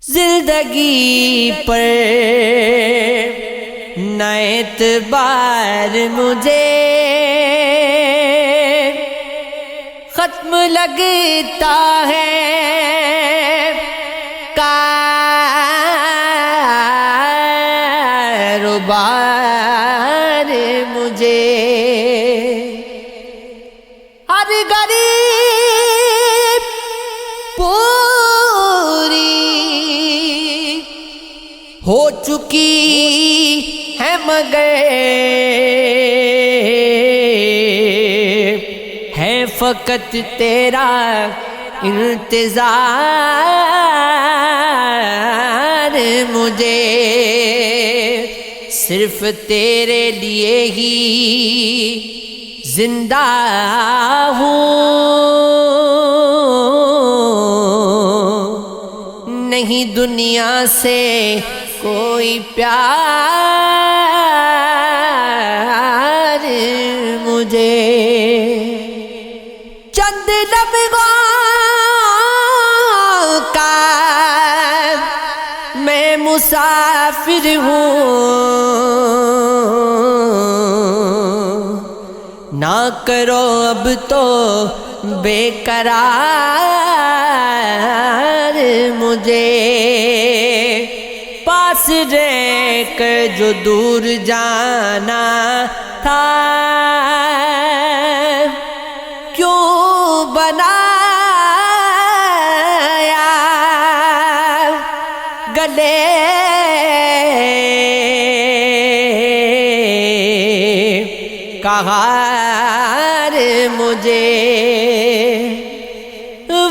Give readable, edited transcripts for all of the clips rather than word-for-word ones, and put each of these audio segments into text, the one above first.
زندگی پر نہ اعتبار مجھے ختم لگتا ہے کاروبار مجھے ہر غریب پوری ہو چکی ہے مگر ہے فقط تیرا انتظار مجھے صرف تیرے لیے ہی زندہ ہوں نہیں دنیا سے کوئی پیار مجھے چند لمحوں کا میں مسافر ہوں نہ کرو اب تو بے قرار مجھے پاس رہ کر جو دور جانا تھا کیوں بنایا گلے کا ہار مجھے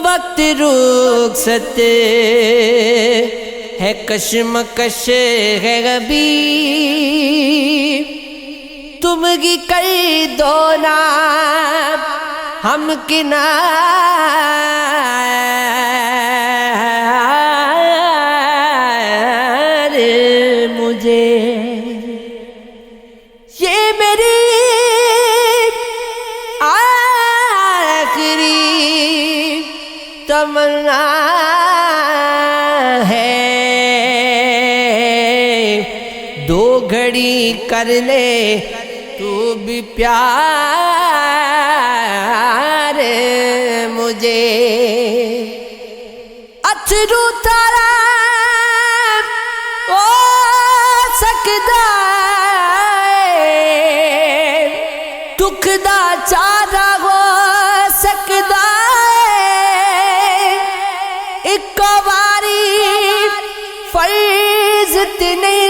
وقت رخصت ہے کشمکش ہے ابھی تم کی کر دو نا ہم کنار مجھے یہ میری آخری تمنا ہے دو گھڑی کر لے تو بھی پیار مجھے اتھرو تارا ہو سکتا ہے دکھ دا چارہ ہو سکتا ہے ایک باری فرض نہیں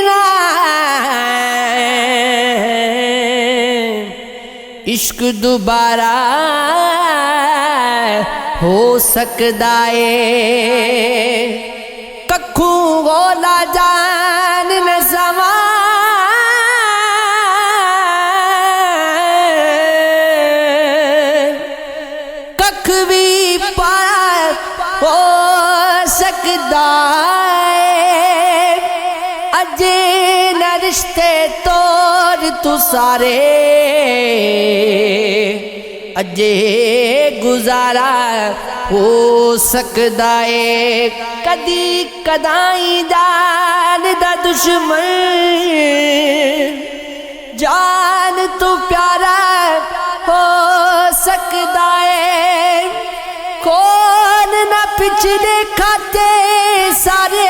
عشق دوبارہ ہو سکتا ہے ککھوں گولا جان نہ سما ککھ بھی پار ہو سکتا ہے اجے نہ رشتے توڑ تو سارے اجے گزارا ہو سکتا ہے کدی کدائی جان دا دشمن جان تو پیارا ہو سکتا ہے کون نہ پچھلے کھاتے سارے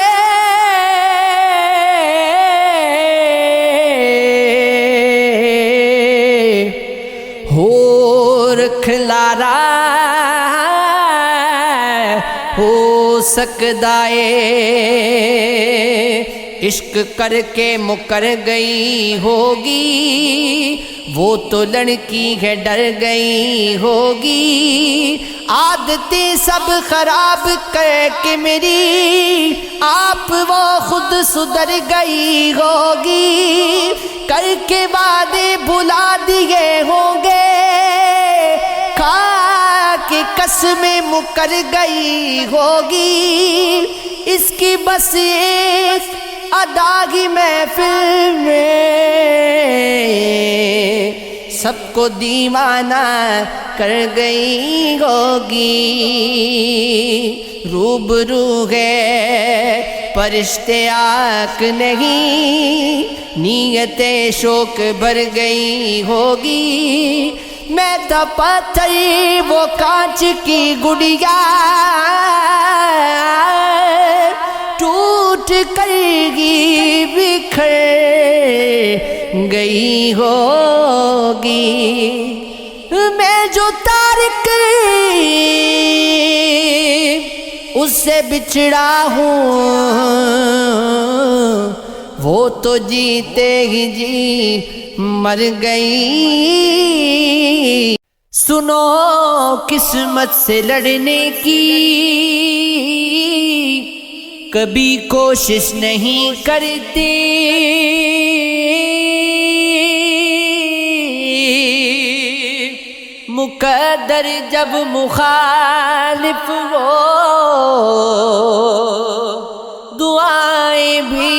کھلارا ہو سکتا ہے عشق کر کے مکر گئی ہوگی وہ تو لڑکی ہے ڈر گئی ہوگی عادتیں سب خراب کر کے میری آپ وہ خود سدھر گئی ہوگی کر کے وعدے بھلا دیے ہوں گے کہ قسمیں مکر گئی ہوگی اس کی بس ایک ادا کی محفل میں سب کو دیوانہ کر گئی ہوگی، روبرو ہے پرشتے آنکھ نہیں، نیت شوق بھر گئی ہوگی، میں تھا پتھر وہ کانچ کی گڑیا، ٹوٹ کر گی بکھر گئی ہوگی، میں جو تارک اس سے بچھڑا ہوں، وہ تو جیتے ہی جی مر گئی۔ سنو قسمت سے لڑنے کی کبھی کوشش نہیں کرتے، مقدر جب مخالف ہو دعائیں بھی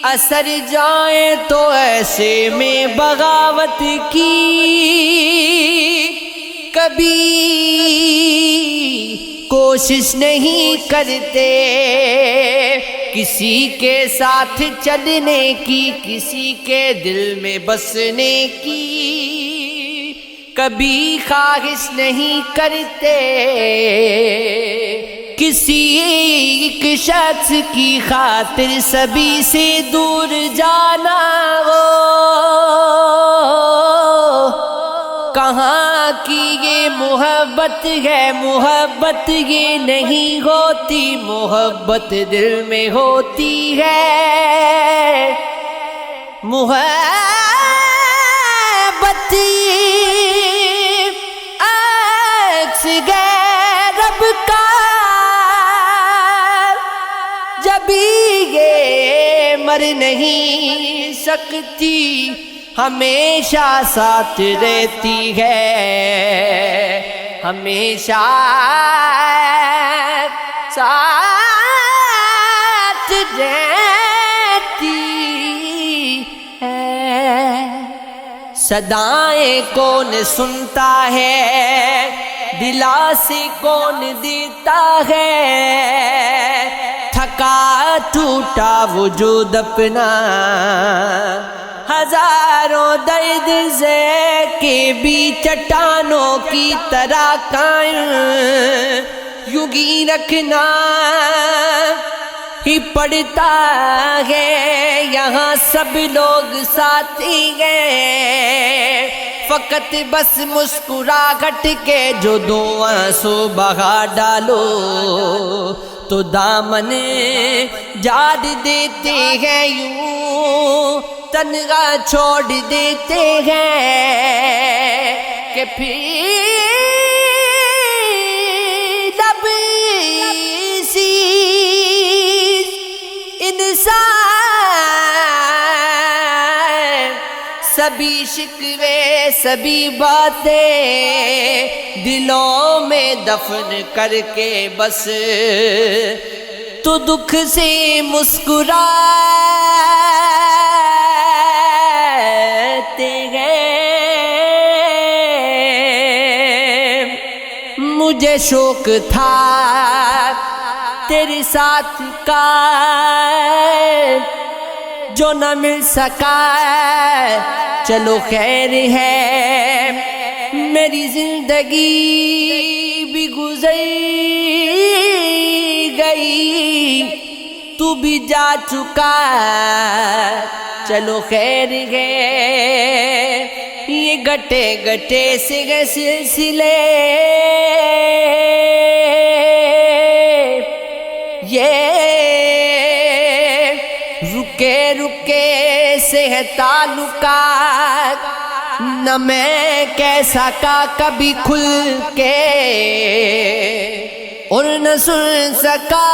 اثر جائیں، تو ایسے میں بغاوت کی کبھی کوشش نہیں کرتے، کسی کے ساتھ چلنے کی، کسی کے دل میں بسنے کی کبھی خواہش نہیں کرتے، کسی ایک شخص کی خاطر سبھی سے دور جانا ہو، کہاں کی یہ محبت ہے، محبت یہ نہیں ہوتی، محبت دل میں ہوتی ہے، محبت عکس ہے رب کا، جبھی یہ مر نہیں سکتی، ہمیشہ ساتھ رہتی ہے، ہمیشہ ساتھ رہتی ہے۔ صدائیں کون سنتا ہے، دلاسے کون دیتا ہے، تھکا ٹوٹا وجود اپنا ہزاروں درد سے کے بھی چٹانوں کی طرح قائم، یوں ہی رکھنا ہی پڑتا ہے، یہاں سب لوگ ساتھی ہیں، فقط بس مسکراہٹ کے جو دو آنسو بہا ڈالو تو دامن جاڑ دیتے ہیں، یوں تنہا چھوڑ دیتے ہیں کہ پھر لب سی انسان سبھی شکوے سبھی باتیں دلوں میں دفن کر کے بس تو دکھ سے مسکراتے ہیں۔ مجھے شوق تھا تیرے ساتھ کا جو نہ مل سکا، چلو خیر ہے، میری زندگی بھی گزر گئی، تو بھی جا چکا، چلو خیر ہے، یہ گٹے گٹے سے گئے سلسلے، یہ رکے رکے سے ہے تعلقات، نہ میں کہہ سکا کبھی کھل کے اور نہ سن سکا،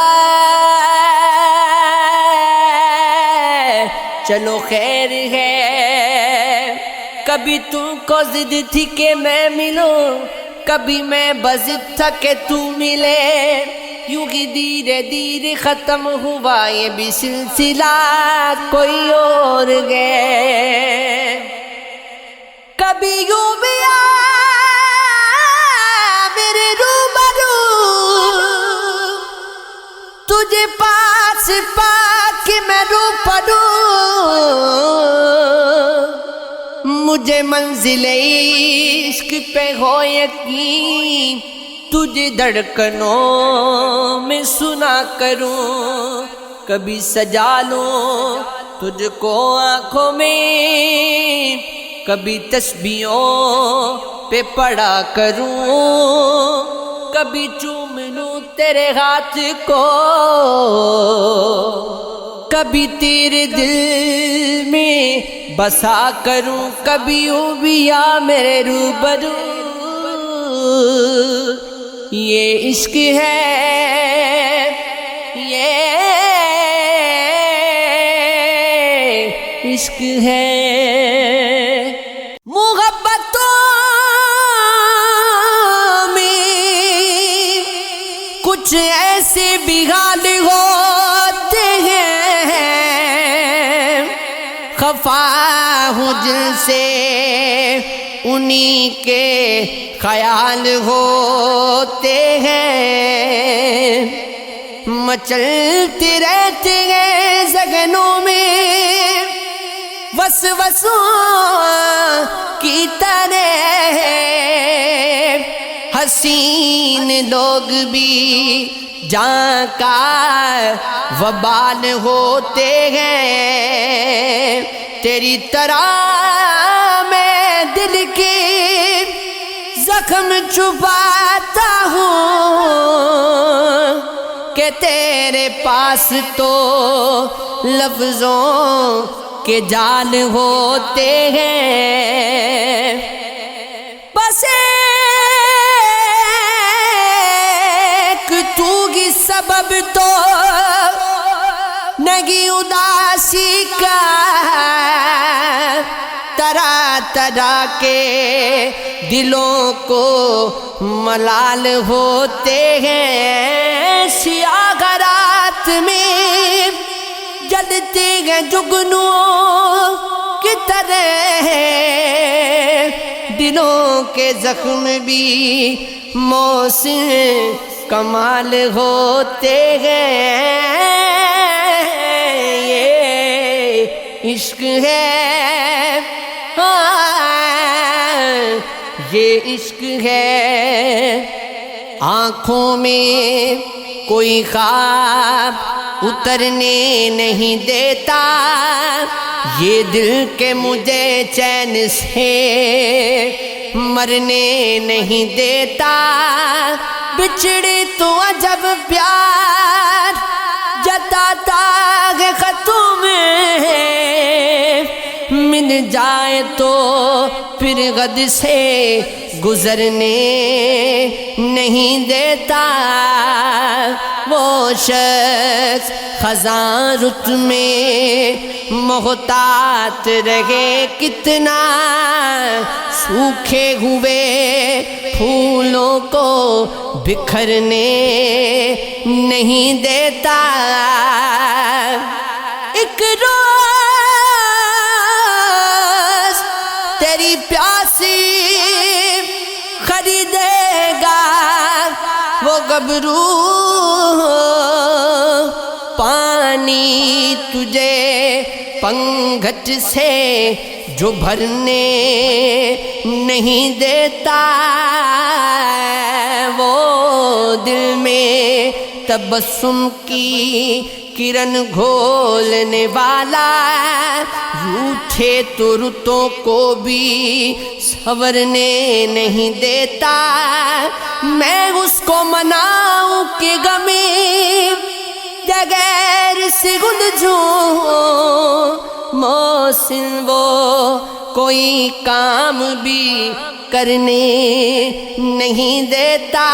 چلو خیر ہے، کبھی تم کو ضد تھی کہ میں ملوں، کبھی میں بضد تھا کہ تو ملے، یوں ہی دھیرے دھیرے ختم ہوا یہ بھی سلسلہ کوئی اور گئے، کبھی یوں بھی میرے روبرو تجھے پاس پا کے میں رو پڑوں، مجھے منزل عشق پہ ہو یقین، تجھے دھڑکنوں میں سنا کروں، کبھی سجا لوں تجھ کو آنکھوں میں، کبھی تسبیحوں پہ پڑا کروں، کبھی چوم لوں تیرے ہاتھ کو، کبھی تیرے دل میں بسا کروں، کبھی یوں بھی یا میرے روبرو۔ یہ عشق ہے، یہ عشق ہے۔ محبتوں میں کچھ ایسے بھی حال ہوتے ہیں، خفا ہوں جن سے انہی کے خیال ہوتے ہیں، مچلتے رہتے ہیں ذہنوں میں وسوسوں کی طرح، حسین لوگ بھی جان کا وبال ہوتے ہیں، تیری طرح میں دل کے زخم چھپاتا ہوں کہ تیرے پاس تو لفظوں کے جال ہوتے ہیں، بس ایک تو ہی سبب تو نہیں اداسی کا، طرح طرح کے دلوں کو ملال ہوتے ہیں، سیاہ رات میں جلتے ہیں جگنوں کی طرح، دلوں کے زخم بھی موسم کمال ہوتے ہیں۔ یہ عشق ہے، یہ عشق ہے۔ آنکھوں میں کوئی خواب اترنے نہیں دیتا، یہ دل کے مجھے چین سے مرنے نہیں دیتا، بچھڑے تو عجب پیار جتاتا ہے خطوں میں، مل جائے تو پھر غد سے گزرنے نہیں دیتا، وہ شخص خزاں رت میں محتاط رہے کتنا، سوکھے ہوئے پھولوں کو بکھرنے نہیں دیتا، ایک روز تیری پیاسی خریدے گا وہ گبرو، پانی تجھے پنگھٹ سے جو بھرنے نہیں دیتا، وہ دل میں تبسم کی کرن گھولنے والا، روٹھے تو رتوں کو بھی سنورنے نہیں دیتا، میں اس کو مناؤں کہ غمیں بغیر سے الجھوں، محسن وہ کوئی کام بھی کرنے نہیں دیتا،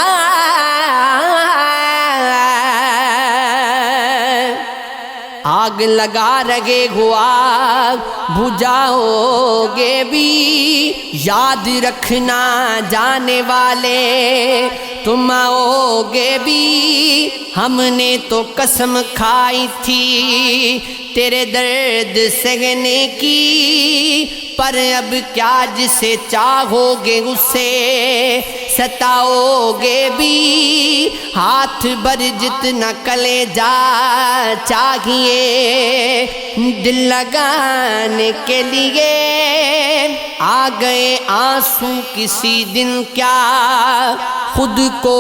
آگ لگا رہے ہو آگ بجھاؤ گے بھی، یاد رکھنا جانے والے تم آؤ گے بھی، ہم نے تو قسم کھائی تھی تیرے درد سہنے کی، پر اب کیا جسے چاہو گے اسے ستاؤ گے بھی، ہاتھ بھر جتنا کلیجا چاہیے دل لگانے کے لیے آ گئے آنسو کسی دن کیا خود کو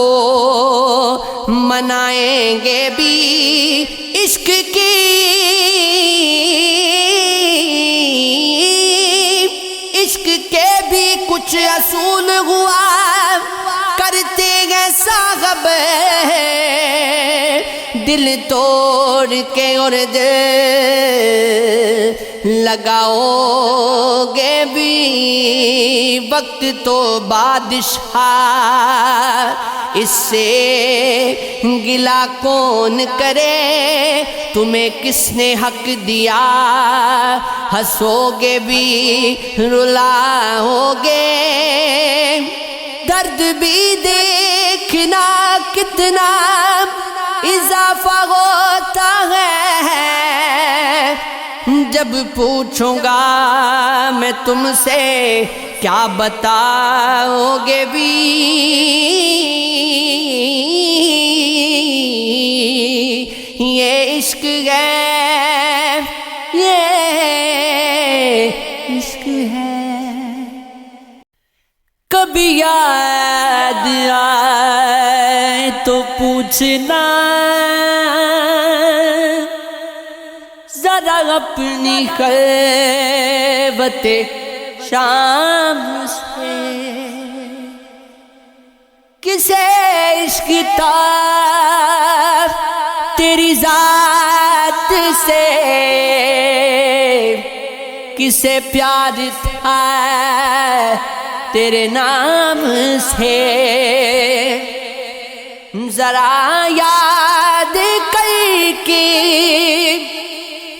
منائیں گے بھی عشق کی عشق کے بھی کچھ اصول ہوا کرتے ہیں صاحب دل توڑ کے اور دل لگاؤ گے بھی وقت تو بادشاہ اس سے گلا کون کرے تمہیں کس نے حق دیا ہنسو گے بھی رلاؤ گے درد بھی دیکھنا کتنا اضافہ ہوتا ہے جب پوچھوں گا میں تم سے کیا بتاؤ گے بھی یہ عشق ہے یہ عشق ہے کبھی یاد آئے تو پوچھنا ذرا اپنی خلوت شام سے کسے عشق تھا تیری ذات سے کسے پیار تھا تیرے نام سے ذرا یاد کر کے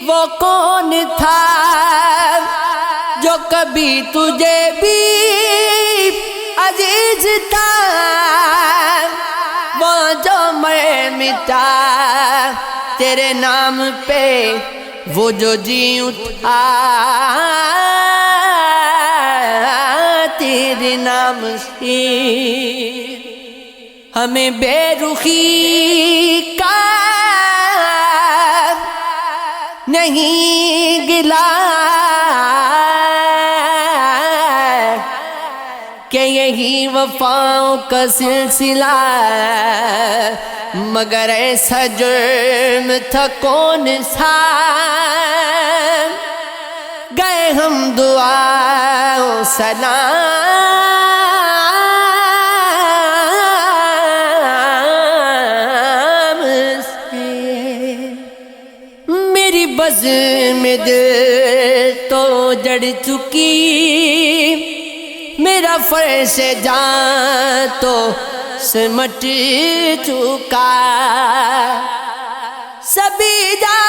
وہ کون تھا جو کبھی تجھے بھی عزیز تھا وہ جو مر مٹا تیرے نام پہ وہ جو جی اٹھا تیرے نام سے ہمیں بے رخی کا نہیں گلا کہ یہی وفاؤں کا سلسلہ مگر ایسا جرم تھا کون سا گئے ہم دعا و سلام سے میری بزم میں دل تو جڑ چکی میرا فرش جان تو سمٹ چکا سبھی جا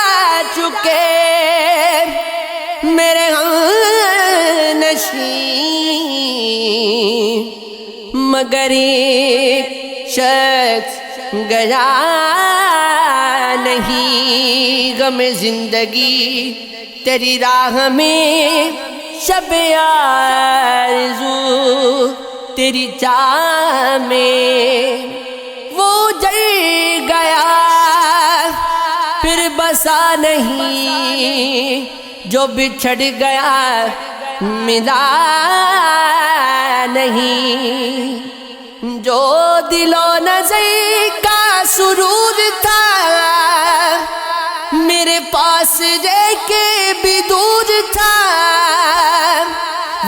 چکے میرے نشین مگر ایک شخص گیا نہیں غم زندگی تیری راہ میں شب آرزو تیری چاہ میں وہ جل گیا پھر بسا نہیں جو بچھڑ گیا ملا نہیں جو دل و نظر کا سرور تھا میرے پاس رہ کے بھی دور تھا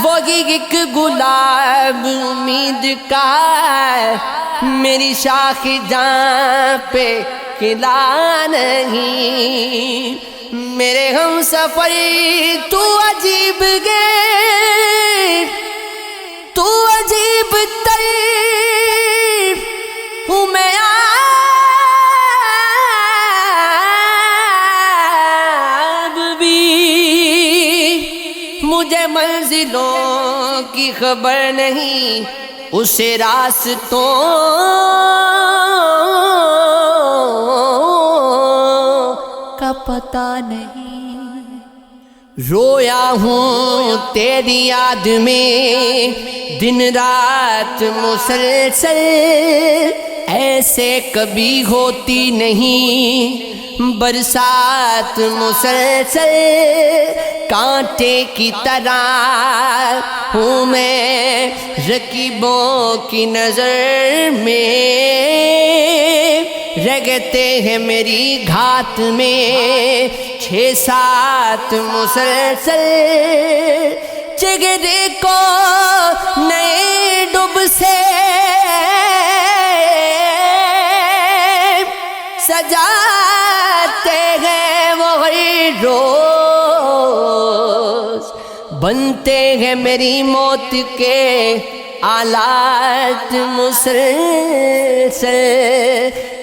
وہی ایک گلاب امید کا میری شاخ جان پہ کھلا نہیں میرے ہم سفر تو عجیب گے تو عجیب طریب ہوں میں آب بھی مجھے منزلوں کی خبر نہیں اسے راستوں کا پتہ نہیں رویا ہوں تیری یاد میں دن رات مسلسل ایسے کبھی ہوتی نہیں برسات مسلسل، کانٹے کی طرح ہوں میں رقیبوں کی نظر میں، رگتے ہیں میری گھات میں 6-7 مسلسل، چہرے کو نئے ڈب سے سجاتے ہیں وہی روز، بنتے ہیں میری موت کے آلات مسلسل،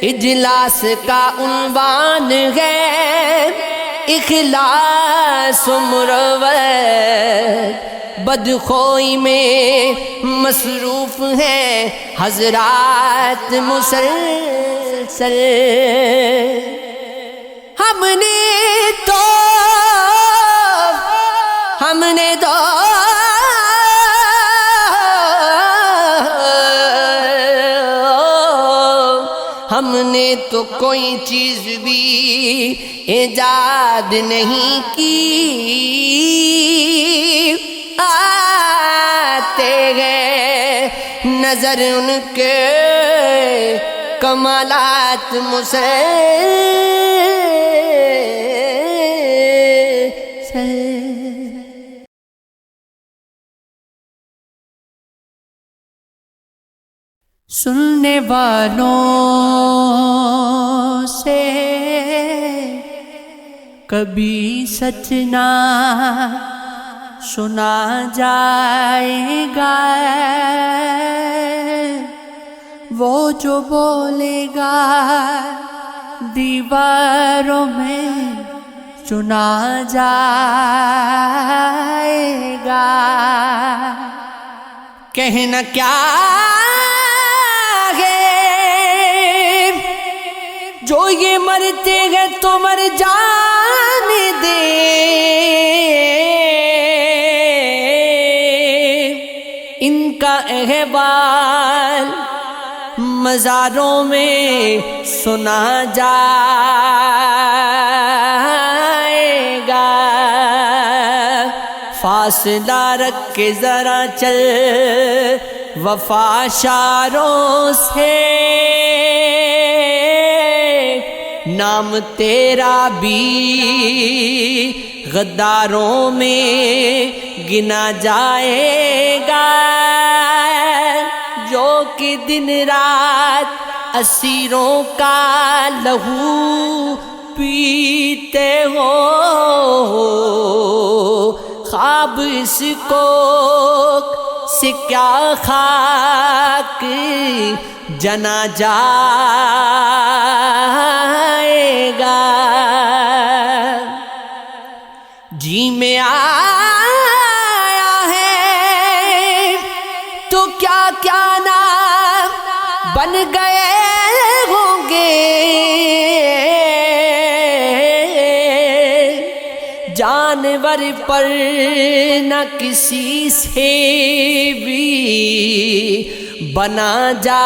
اجلاس کا عنوان ہے اخلاص و مروت، بدخوئی میں مصروف ہیں حضرات مسلسل، ہم نے تو ہم نے تو کوئی چیز بھی ایجاد نہیں کی، آتے ہیں نظر ان کے کمالات مسلسل۔ سننے والوں سے کبھی سچ نہ سنا جائے گا، وہ جو بولے گا دیواروں میں چنا جائے گا، کہنا کیا جو یہ مرتے ہیں تو مر جانے دے، ان کا احوال مزاروں میں سنا جائے گا، فاصلہ رکھ کے ذرا چل وفا شاروں سے، نام تیرا بھی غداروں میں گنا جائے گا، جو کہ دن رات اسیروں کا لہو پیتے ہو، خواب اس کو سے کیا خاک جنا جائے گا، جی میں آیا ہے تو کیا کیا نام بن گئے ہوں گے، جانور پر نہ کسی سے بھی بنا جائے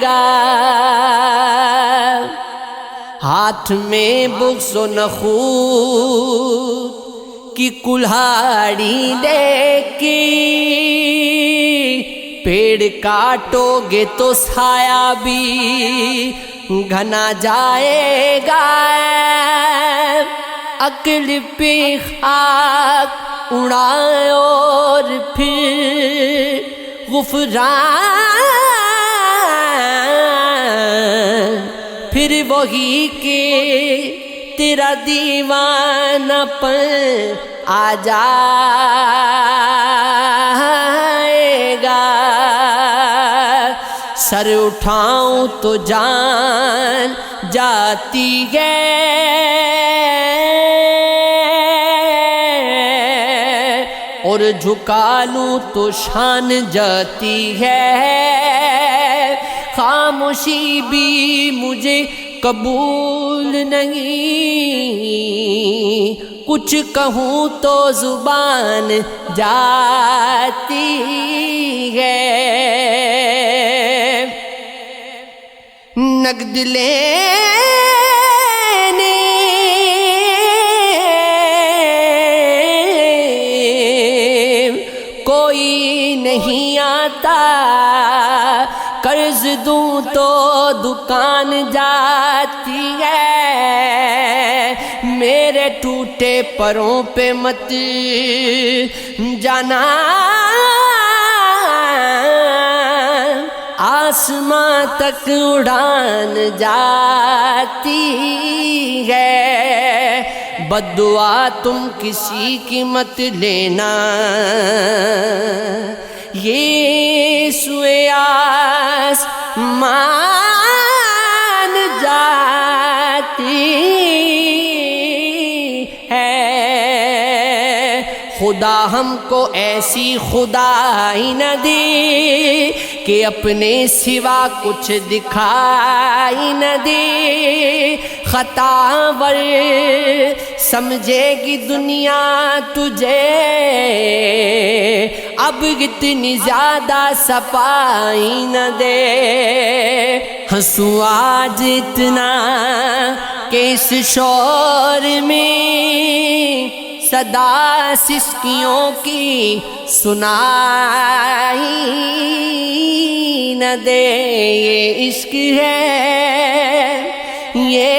گا، ہاتھ میں بغض و نخوت کی کلہاڑی لے کے، پیڑ کاٹو گے تو سایہ بھی گھنا جائے گا، عقل پہ خاک اڑائے اور پھر غفران، پھر وہی کہ تیرا دیوانہ پن آ جائے گا، سر اٹھاؤں تو جان جاتی ہے، اور جھکا لوں تو شان جاتی ہے، خاموشی بھی مجھے قبول نہیں، کچھ کہوں تو زبان جاتی ہے، نقد لینے کوئی نہیں آتا، قرض دوں تو دکان جاتی ہے، میرے ٹوٹے پروں پہ مت جانا، آسمان تک اڑان جاتی ہے، بد دعا تم کسی کی مت لینا، یہ سوئے آسمان جاتی ہے۔ خدا ہم کو ایسی خدائی نہ دے کہ اپنے سوا کچھ دکھائی نہ دے، خطاور سمجھے گی دنیا تجھے، اب اتنی زیادہ صفائی نہ دے۔ ہنسوں آج اتنا کہ اس شور میں صدا سسکیوں کی سنائی نہ دے، یہ عشق ہے، یہ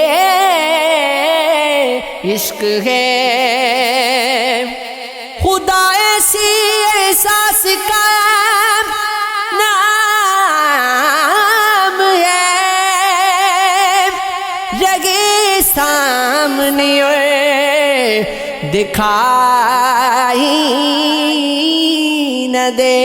عشق ہے، خدا ایسی احساس کا نام ہے، رگے سامنے دکھائی نہ دے۔